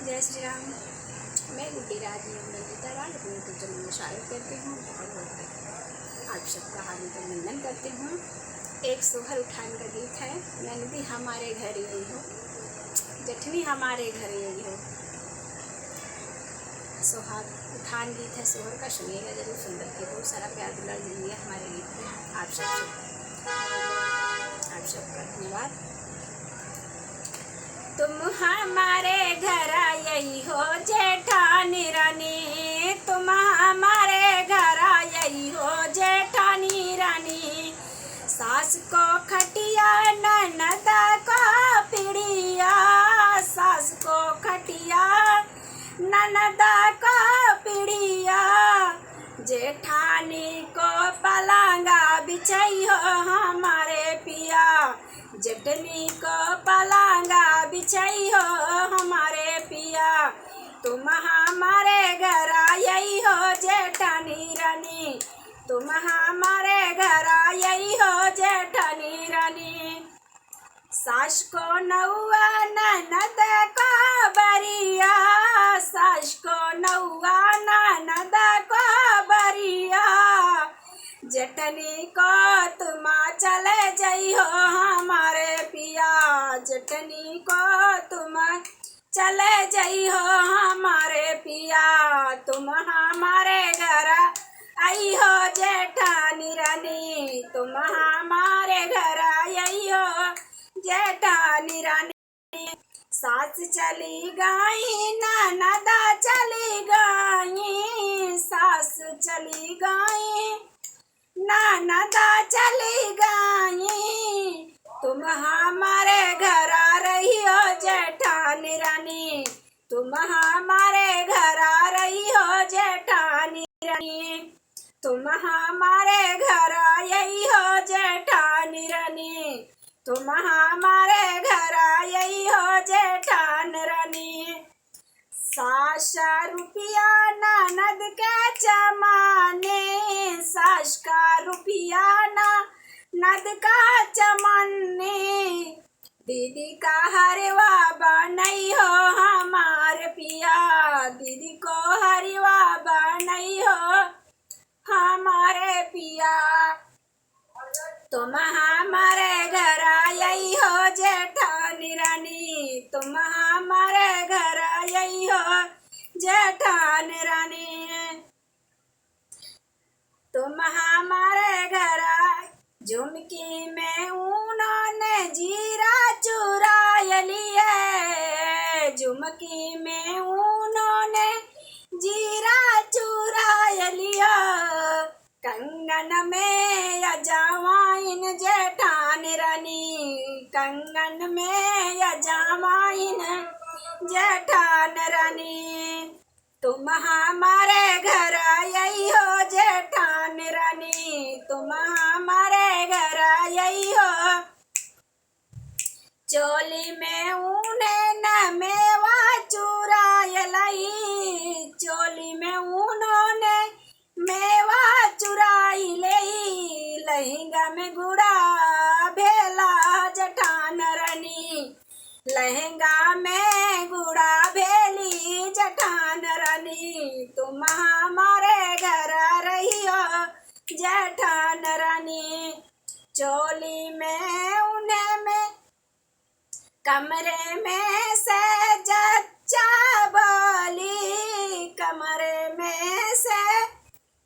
जय श्री राम। मैं गुड्डी राज अपने यूट्यूब चैनल में शायद करती हूँ और आप सबका हार्दिक अभिनंदन करती हूँ। एक सोहर उठान का गीत है। नंदी हमारे घर यही हो, जठनी हमारे घर यही हो। सोहाग उठान गीत है, सोहर का सुनिएगा जरूर। सुंदर की बहुत सारा प्यार दुलार दीजिए हमारे गीत में। आप सबका धन्यवाद। तुम हमारे घर यही हो जेठानी रानी, तुम हमारे घर यही हो जेठानी रानी। सास को खटिया ननद को पीड़िया, सास को खटिया ननद को पीड़िया। जेठानी को पलंगा बिछाई हो हमारे पिया, जेठनी को पलंगा बिछाई हो हमारे पिया। तुम हमारे घर यही हो जेठानी रानी, तुम हमारे घर यही हो जेठानी रानी। सास को नौआ ननद को बरिया, सास को नौआ ननद को बरिया। जेठनी को तुम चले जाइ हो हमारे पिया, जेठनी को तुम चले जाइ हो हमारे पिया। तुम हमारे घर आई हो जेठानी रानी, तुम हमारे घर आई हो जेठानी रानी। सास चली गई ननद चली गई, सास चली गई ननद चली गई। तुम हमारे घर रही हो जेठानी रानी, तुम हमारे घर रही हो जेठानी रानी। तुम हमारे घर यही हो जेठानी रानी, तुम हमारे घर यही हो जेठान रानी। सास रुपया ननद के जमाने, सास का रुपया ननद का जमाने। दीदी का हरवा बनई हो हमारे पिया, दीदी को हरवा बनई हो हमारे पिया। तुम हमारे घर यही हो जेठानी रानी, तुम हमारे घर यही हो जेठानी रानी। तुम हमारे घर झुमकी में उन्होंने जीरा चुरा लिया, झुमकी में उन्होंने जीरा चुरा लिया। कंगन में यजमाइन जेठानी रानी, कंगन में यजमाइन जेठान रानी। तुम हमारे घर यही हो जेठानी रानी, तुम हमारे घर यही हो। चोली में उन्हें न मेवा चुराय लाई, चोली में उन्होंने मेवा चुराई ले। लहंगा में गुड़ा भेला जेठान रानी, लहंगा में गुड़ा भेली जेठान रानी। तुम हमारे घर रही हो जेठान रानी। चोली में उन्हें में कमरे में से जच्चा बोली, कमरे में से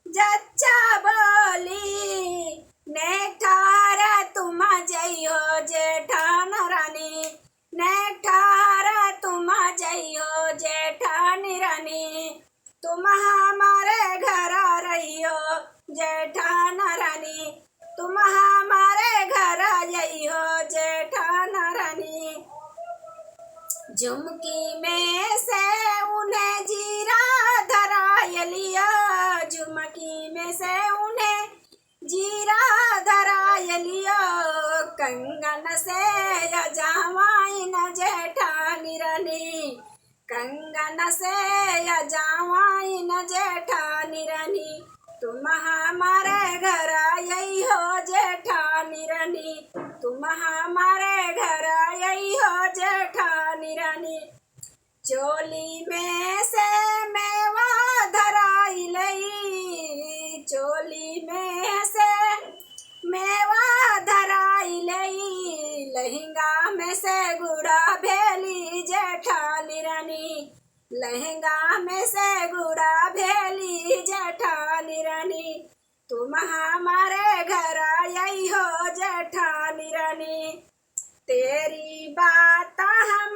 जच्चा बोली। नेठारा तुम जइयो जेठान रानी, नेठारा तुम जइयो जेठानी रानी। तुम हमारे घर रहियो जेठान रानी, तुम हमारे घर जइयो जेठान रानी। झुमकी में से उन्हें जीरा धराय लिया, झुमकी में से उन्हें जीरा धराय लिया। कंगन से यजमाइन जेठानी रानी, कंगन से यजमाइन जेठानी रानी। तुम हमारे घर यही हो जेठानी रानी, तुम हमारे घर यही हो जेठानी रानी। चोली में से मेवा धराई लई, चोली में से मेवा धराई लई, लहंगा में से गुड़ा भेली जेठानी रानी, लहंगा में से गुड़ा भेली जेठानी रानी, तुम हमारे घर आई हो जेठानी रानी। तेरी बात हम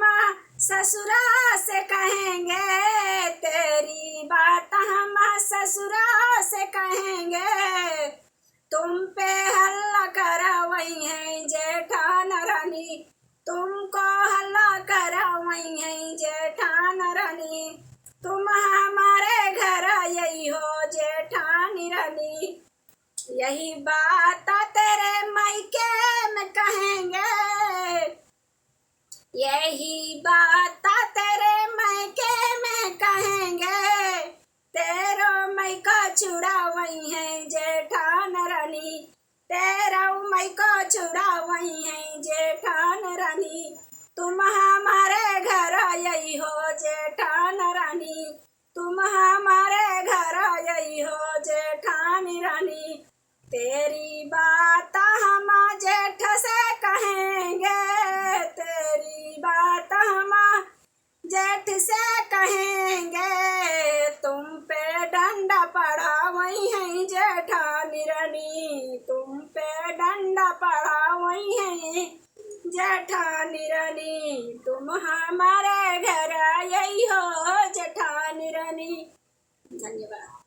ससुरा से कहेंगे, तेरी बात हम ससुरा से कहेंगे, तुम पे हल्ला करवाई है जेठान रानी, तुमको हल्ला करवाई है जेठान रानी, तुम हमारे घर यही हो जेठानी रानी। यही बात तेरे मायके में कहेंगे, यही बात तेरे मायके में कहेंगे, तेरा मायका छुड़ावई है जेठान रानी, तेरा मायका छुड़ावई है जेठान रानी, तुम हमारे घर यही हो जेठान रानी, तुम हमारे घर यही हो जेठानी रानी। तेरी बात हम जेठ से कहेंगे, तेरी बात हम जेठ से कहेंगे, तुम पे डंडा पड़ावई है जेठानी रानी, तुम पे डंडा पड़ावई है जेठानी रानी, तुम हमारे घर यही हो जेठानी रानी। धन्यवाद।